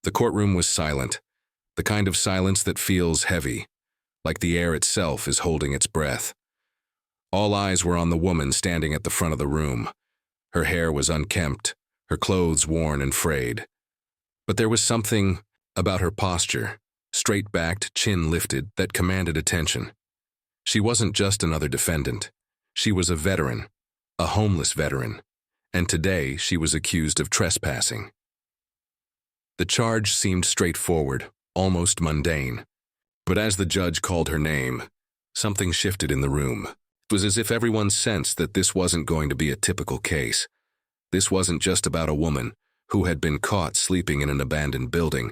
The courtroom was silent, the kind of silence that feels heavy, like the air itself is holding its breath. All eyes were on the woman standing at the front of the room. Her hair was unkempt, her clothes worn and frayed. But there was something about her posture, straight-backed, chin lifted, that commanded attention. She wasn't just another defendant. She was a veteran, a homeless veteran, and today she was accused of trespassing. The charge seemed straightforward, almost mundane. But as the judge called her name, something shifted in the room. It was as if everyone sensed that this wasn't going to be a typical case. This wasn't just about a woman who had been caught sleeping in an abandoned building.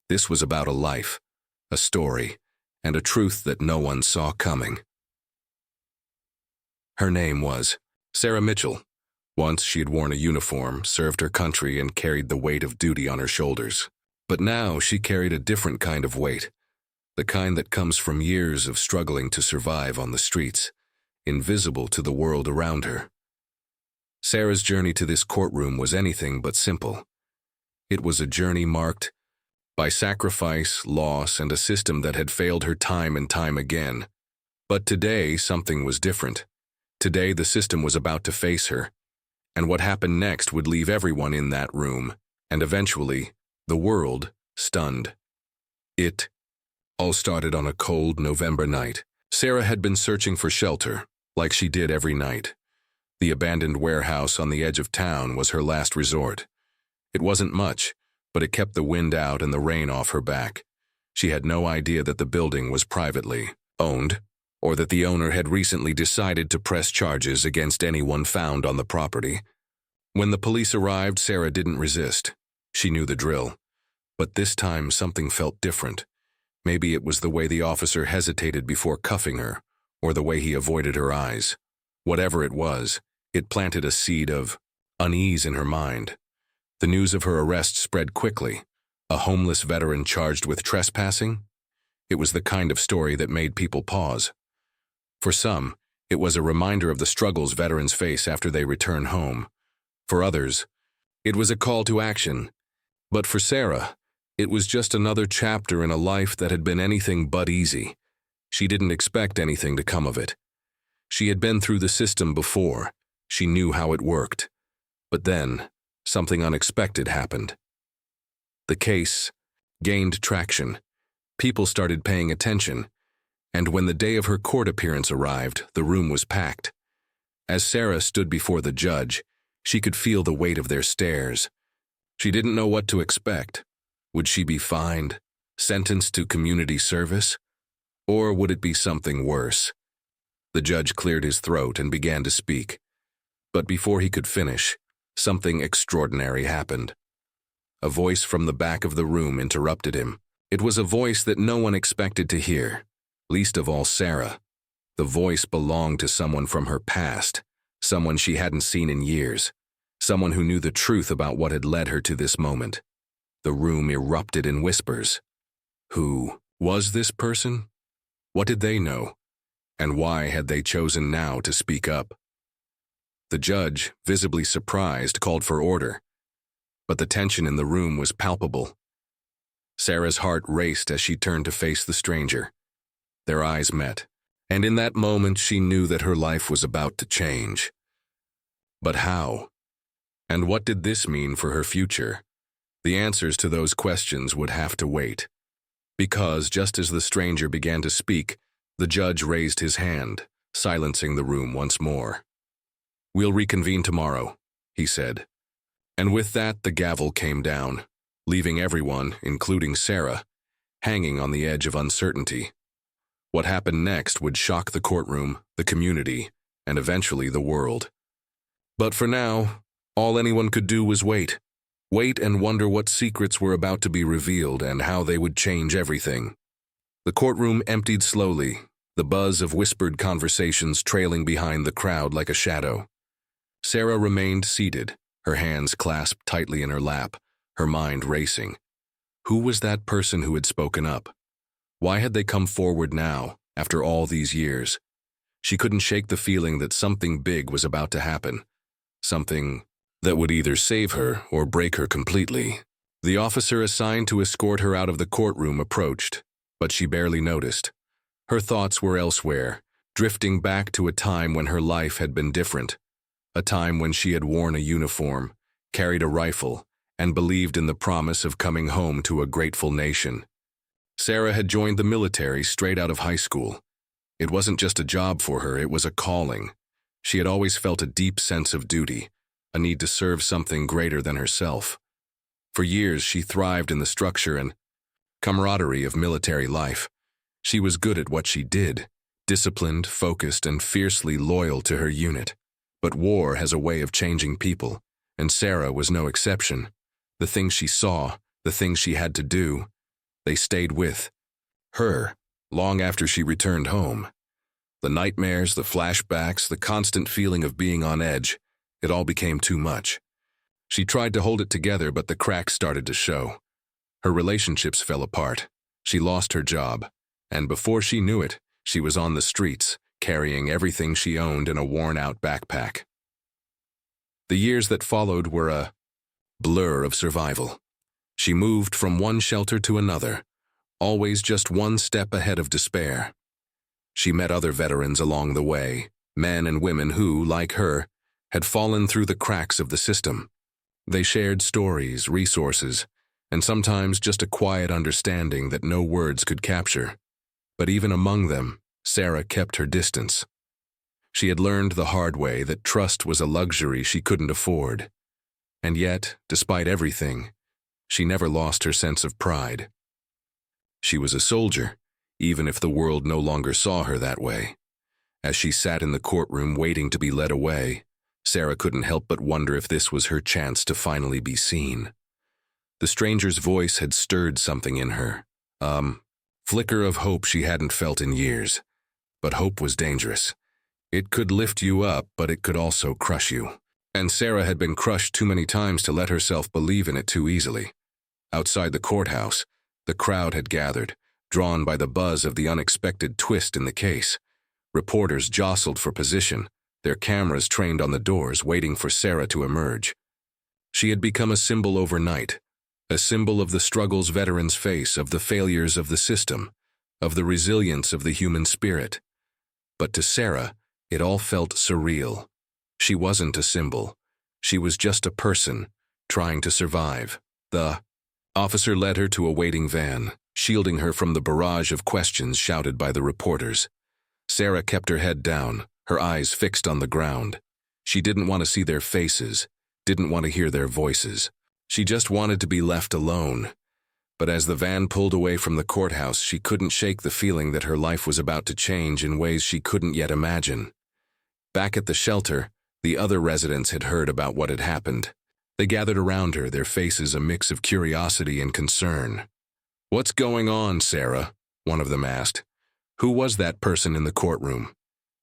This was about a life, a story, and a truth that no one saw coming. Her name was Sarah Mitchell. Once she had worn a uniform, served her country, and carried the weight of duty on her shoulders. But now she carried a different kind of weight, the kind that comes from years of struggling to survive on the streets, invisible to the world around her. Sarah's journey to this courtroom was anything but simple. It was a journey marked by sacrifice, loss, and a system that had failed her time and time again. But today, something was different. Today, the system was about to face her, and what happened next would leave everyone in that room, and eventually, the world, stunned. It all started on a cold November night. Sarah had been searching for shelter, like she did every night. The abandoned warehouse on the edge of town was her last resort. It wasn't much, but it kept the wind out and the rain off her back. She had no idea that the building was privately owned, or that the owner had recently decided to press charges against anyone found on the property. When the police arrived, Sarah didn't resist. She knew the drill. But this time something felt different. Maybe it was the way the officer hesitated before cuffing her, or the way he avoided her eyes. Whatever it was, it planted a seed of unease in her mind. The news of her arrest spread quickly. A homeless veteran charged with trespassing? It was the kind of story that made people pause. For some, it was a reminder of the struggles veterans face after they return home. For others, it was a call to action. But for Sarah, it was just another chapter in a life that had been anything but easy. She didn't expect anything to come of it. She had been through the system before. She knew how it worked. But then, something unexpected happened. The case gained traction. People started paying attention. And when the day of her court appearance arrived, the room was packed. As Sarah stood before the judge, she could feel the weight of their stares. She didn't know what to expect. Would she be fined, sentenced to community service? Or would it be something worse? The judge cleared his throat and began to speak. But before he could finish, something extraordinary happened. A voice from the back of the room interrupted him. It was a voice that no one expected to hear, least of all Sarah. The voice belonged to someone from her past, someone she hadn't seen in years, someone who knew the truth about what had led her to this moment. The room erupted in whispers. Who was this person? What did they know? And why had they chosen now to speak up? The judge, visibly surprised, called for order. But the tension in the room was palpable. Sarah's heart raced as she turned to face the stranger. Their eyes met, and in that moment she knew that her life was about to change. But how? And what did this mean for her future? The answers to those questions would have to wait. Because just as the stranger began to speak, the judge raised his hand, silencing the room once more. "We'll reconvene tomorrow," he said. And with that, the gavel came down, leaving everyone, including Sarah, hanging on the edge of uncertainty. What happened next would shock the courtroom, the community, and eventually the world. But for now, all anyone could do was wait. Wait and wonder what secrets were about to be revealed and how they would change everything. The courtroom emptied slowly, the buzz of whispered conversations trailing behind the crowd like a shadow. Sarah remained seated, her hands clasped tightly in her lap, her mind racing. Who was that person who had spoken up? Why had they come forward now, after all these years? She couldn't shake the feeling that something big was about to happen. Something that would either save her or break her completely. The officer assigned to escort her out of the courtroom approached, but she barely noticed. Her thoughts were elsewhere, drifting back to a time when her life had been different, a time when she had worn a uniform, carried a rifle, and believed in the promise of coming home to a grateful nation. Sarah had joined the military straight out of high school. It wasn't just a job for her, it was a calling. She had always felt a deep sense of duty, a need to serve something greater than herself. For years, she thrived in the structure and camaraderie of military life. She was good at what she did, disciplined, focused, and fiercely loyal to her unit. But war has a way of changing people, and Sarah was no exception. The things she saw, the things she had to do, they stayed with her long after she returned home. The nightmares, the flashbacks, the constant feeling of being on edge, it all became too much. She tried to hold it together, but the cracks started to show. Her relationships fell apart. She lost her job, and before she knew it, she was on the streets, carrying everything she owned in a worn-out backpack. The years that followed were a blur of survival. She moved from one shelter to another, always just one step ahead of despair. She met other veterans along the way, men and women who, like her, had fallen through the cracks of the system. They shared stories, resources, and sometimes just a quiet understanding that no words could capture. But even among them, Sarah kept her distance. She had learned the hard way that trust was a luxury she couldn't afford. And yet, despite everything, she never lost her sense of pride. She was a soldier, even if the world no longer saw her that way. As she sat in the courtroom waiting to be led away, Sarah couldn't help but wonder if this was her chance to finally be seen. The stranger's voice had stirred something in her, flicker of hope she hadn't felt in years. But hope was dangerous. It could lift you up, but it could also crush you. And Sarah had been crushed too many times to let herself believe in it too easily. Outside the courthouse, the crowd had gathered, drawn by the buzz of the unexpected twist in the case. Reporters jostled for position, their cameras trained on the doors, waiting for Sarah to emerge. She had become a symbol overnight, a symbol of the struggles veterans face, of the failures of the system, of the resilience of the human spirit. But to Sarah, it all felt surreal. She wasn't a symbol. She was just a person, trying to survive. The officer led her to a waiting van, shielding her from the barrage of questions shouted by the reporters. Sarah kept her head down, her eyes fixed on the ground. She didn't want to see their faces, didn't want to hear their voices. She just wanted to be left alone. But as the van pulled away from the courthouse, she couldn't shake the feeling that her life was about to change in ways she couldn't yet imagine. Back at the shelter, the other residents had heard about what had happened. They gathered around her, their faces a mix of curiosity and concern. "What's going on, Sarah?" one of them asked. "Who was that person in the courtroom?"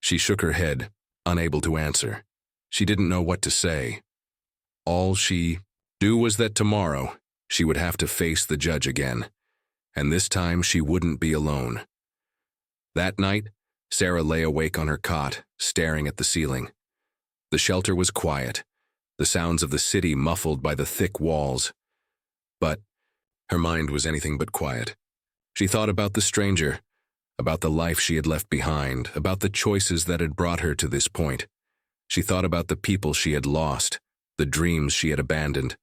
She shook her head, unable to answer. She didn't know what to say. All she knew was that tomorrow, she would have to face the judge again, and this time she wouldn't be alone. That night, Sarah lay awake on her cot, staring at the ceiling. The shelter was quiet, the sounds of the city muffled by the thick walls. But her mind was anything but quiet. She thought about the stranger, about the life she had left behind, about the choices that had brought her to this point. She thought about the people she had lost, the dreams she had abandoned,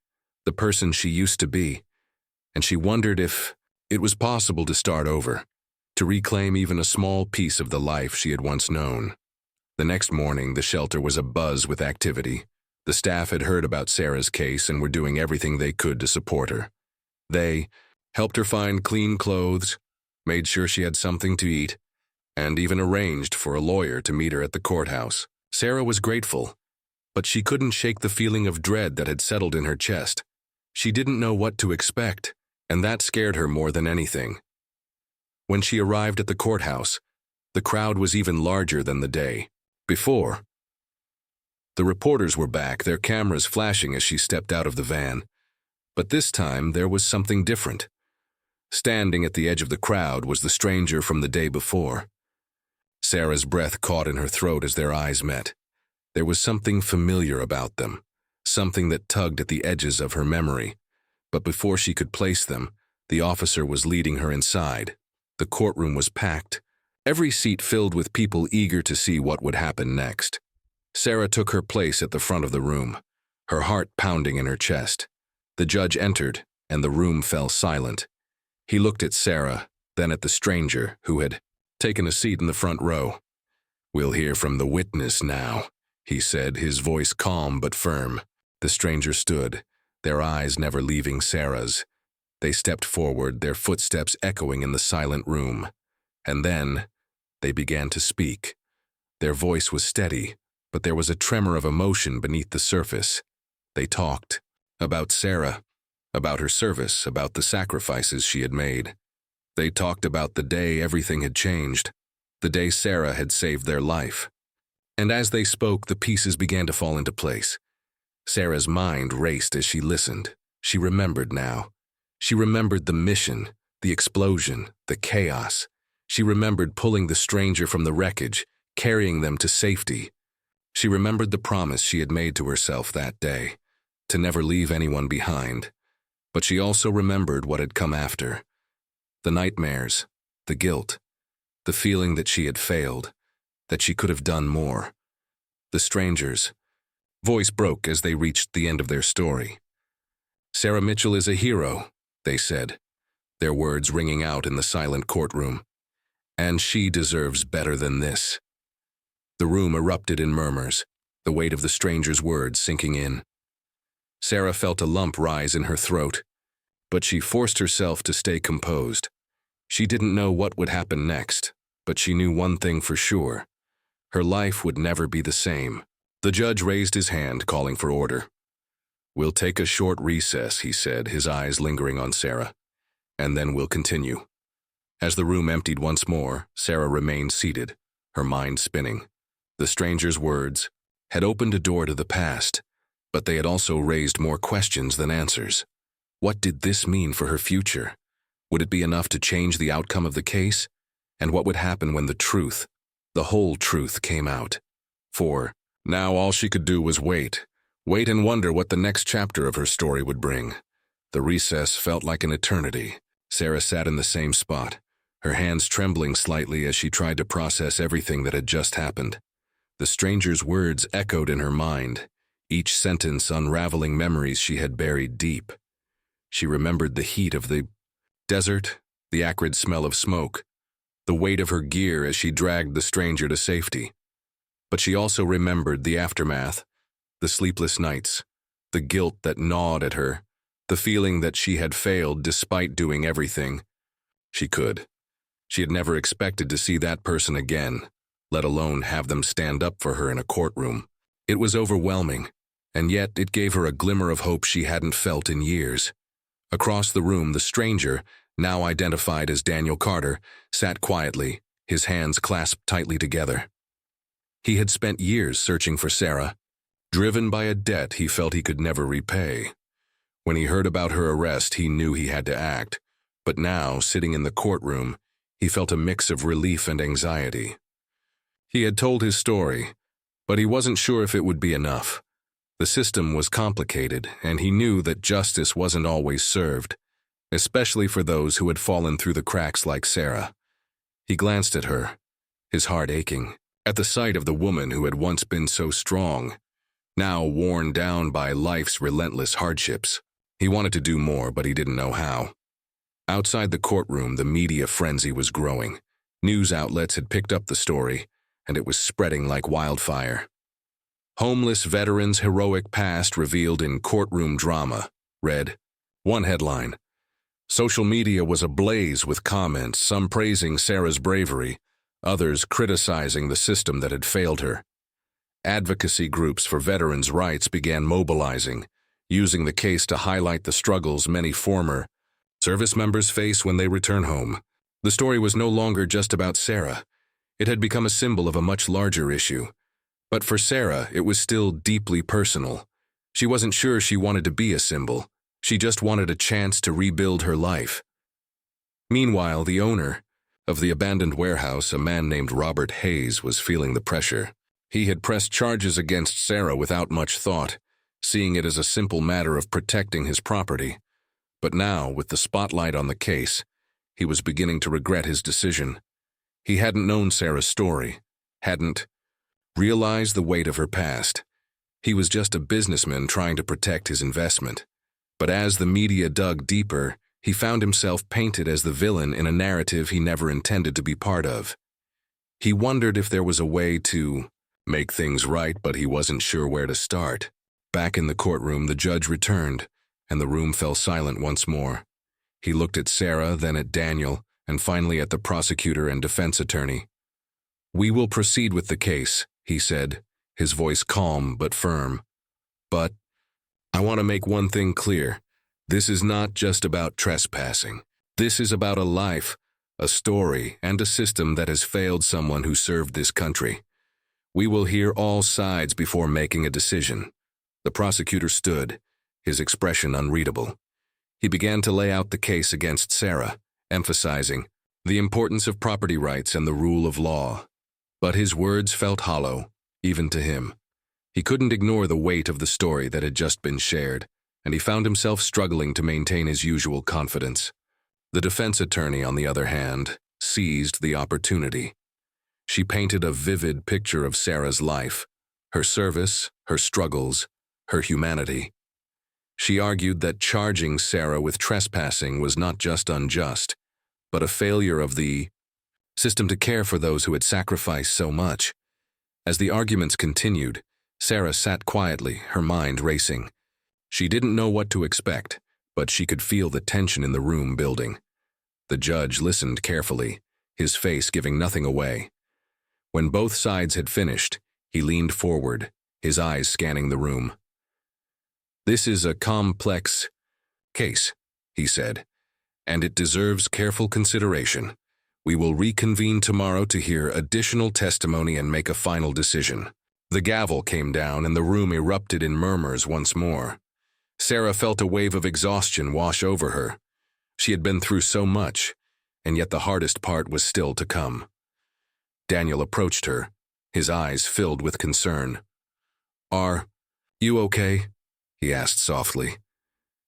the person she used to be, and she wondered if it was possible to start over, to reclaim even a small piece of the life she had once known. The next morning, the shelter was abuzz with activity. The staff had heard about Sarah's case and were doing everything they could to support her. They helped her find clean clothes, made sure she had something to eat, and even arranged for a lawyer to meet her at the courthouse. Sarah was grateful, but she couldn't shake the feeling of dread that had settled in her chest. She didn't know what to expect, and that scared her more than anything. When she arrived at the courthouse, the crowd was even larger than the day before. The reporters were back, their cameras flashing as she stepped out of the van. But this time, there was something different. Standing at the edge of the crowd was the stranger from the day before. Sarah's breath caught in her throat as their eyes met. There was something familiar about them, something that tugged at the edges of her memory. But before she could place them, the officer was leading her inside. The courtroom was packed, every seat filled with people eager to see what would happen next. Sarah took her place at the front of the room, her heart pounding in her chest. The judge entered, and the room fell silent. He looked at Sarah, then at the stranger, who had taken a seat in the front row. "We'll hear from the witness now," he said, his voice calm but firm. The stranger stood, their eyes never leaving Sarah's. They stepped forward, their footsteps echoing in the silent room. And then they began to speak. Their voice was steady, but there was a tremor of emotion beneath the surface. They talked about Sarah, about her service, about the sacrifices she had made. They talked about the day everything had changed, the day Sarah had saved their life. And as they spoke, the pieces began to fall into place. Sarah's mind raced as she listened. She remembered now. She remembered the mission, the explosion, the chaos. She remembered pulling the stranger from the wreckage, carrying them to safety. She remembered the promise she had made to herself that day, to never leave anyone behind. But she also remembered what had come after. The nightmares, the guilt, the feeling that she had failed, that she could have done more. The stranger's voice broke as they reached the end of their story. "Sarah Mitchell is a hero," they said, their words ringing out in the silent courtroom. "And she deserves better than this." The room erupted in murmurs, the weight of the stranger's words sinking in. Sarah felt a lump rise in her throat, but she forced herself to stay composed. She didn't know what would happen next, but she knew one thing for sure. Her life would never be the same. The judge raised his hand, calling for order. "We'll take a short recess," he said, his eyes lingering on Sarah, "and then we'll continue." As the room emptied once more, Sarah remained seated, her mind spinning. The stranger's words had opened a door to the past, but they had also raised more questions than answers. What did this mean for her future? Would it be enough to change the outcome of the case? And what would happen when the truth, the whole truth, came out? For now all she could do was wait and wonder what the next chapter of her story would bring. The recess felt like an eternity. Sarah sat in the same spot, her hands trembling slightly as she tried to process everything that had just happened. The stranger's words echoed in her mind, each sentence unraveling memories she had buried deep. She remembered the heat of the desert, the acrid smell of smoke, the weight of her gear as she dragged the stranger to safety. But she also remembered the aftermath, the sleepless nights, the guilt that gnawed at her, the feeling that she had failed despite doing everything she could. She had never expected to see that person again, let alone have them stand up for her in a courtroom. It was overwhelming, and yet it gave her a glimmer of hope she hadn't felt in years. Across the room, the stranger, now identified as Daniel Carter, sat quietly, his hands clasped tightly together. He had spent years searching for Sarah, driven by a debt he felt he could never repay. When he heard about her arrest, he knew he had to act, but now, sitting in the courtroom, he felt a mix of relief and anxiety. He had told his story, but he wasn't sure if it would be enough. The system was complicated, and he knew that justice wasn't always served, especially for those who had fallen through the cracks like Sarah. He glanced at her, his heart aching, at the sight of the woman who had once been so strong, now worn down by life's relentless hardships. He wanted to do more, but he didn't know how. Outside the courtroom, the media frenzy was growing. News outlets had picked up the story, and it was spreading like wildfire. "Homeless veterans' heroic past revealed in courtroom drama," read one headline. Social media was ablaze with comments, some praising Sarah's bravery, others criticizing the system that had failed her. Advocacy groups for veterans' rights began mobilizing, using the case to highlight the struggles many former service members face when they return home. The story was no longer just about Sarah. It had become a symbol of a much larger issue. But for Sarah, it was still deeply personal. She wasn't sure she wanted to be a symbol. She just wanted a chance to rebuild her life. Meanwhile, the owner of the abandoned warehouse, a man named Robert Hayes, was feeling the pressure. He had pressed charges against Sarah without much thought, seeing it as a simple matter of protecting his property. But now, with the spotlight on the case, he was beginning to regret his decision. He hadn't known Sarah's story, hadn't realized the weight of her past. He was just a businessman trying to protect his investment. But as the media dug deeper, he found himself painted as the villain in a narrative he never intended to be part of. He wondered if there was a way to make things right, but he wasn't sure where to start. Back in the courtroom, the judge returned, and the room fell silent once more. He looked at Sarah, then at Daniel, and finally at the prosecutor and defense attorney. "We will proceed with the case," he said, his voice calm but firm. "But I want to make one thing clear. This is not just about trespassing. This is about a life, a story, and a system that has failed someone who served this country. We will hear all sides before making a decision." The prosecutor stood, his expression unreadable. He began to lay out the case against Sarah, emphasizing the importance of property rights and the rule of law. But his words felt hollow, even to him. He couldn't ignore the weight of the story that had just been shared, and he found himself struggling to maintain his usual confidence. The defense attorney, on the other hand, seized the opportunity. She painted a vivid picture of Sarah's life, her service, her struggles, her humanity. She argued that charging Sarah with trespassing was not just unjust, but a failure of the system to care for those who had sacrificed so much. As the arguments continued, Sarah sat quietly, her mind racing. She didn't know what to expect, but she could feel the tension in the room building. The judge listened carefully, his face giving nothing away. When both sides had finished, he leaned forward, his eyes scanning the room. "This is a complex case," he said, "and it deserves careful consideration. We will reconvene tomorrow to hear additional testimony and make a final decision." The gavel came down and the room erupted in murmurs once more. Sarah felt a wave of exhaustion wash over her. She had been through so much, and yet the hardest part was still to come. Daniel approached her, his eyes filled with concern. "Are you okay?" he asked softly.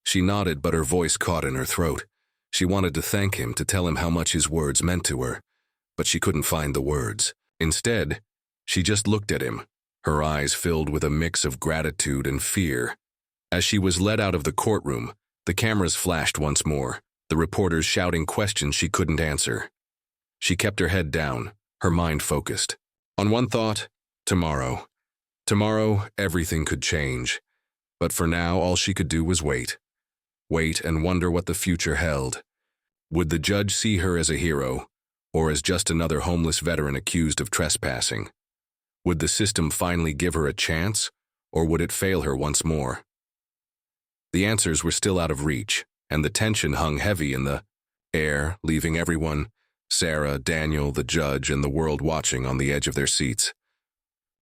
She nodded, but her voice caught in her throat. She wanted to thank him, to tell him how much his words meant to her, but she couldn't find the words. Instead, she just looked at him, her eyes filled with a mix of gratitude and fear. As she was led out of the courtroom, the cameras flashed once more, the reporters shouting questions she couldn't answer. She kept her head down, her mind focused on one thought: tomorrow. Tomorrow, everything could change. But for now, all she could do was wait. Wait and wonder what the future held. Would the judge see her as a hero, or as just another homeless veteran accused of trespassing? Would the system finally give her a chance, or would it fail her once more? The answers were still out of reach, and the tension hung heavy in the air, leaving everyone, Sarah, Daniel, the judge, and the world watching, on the edge of their seats.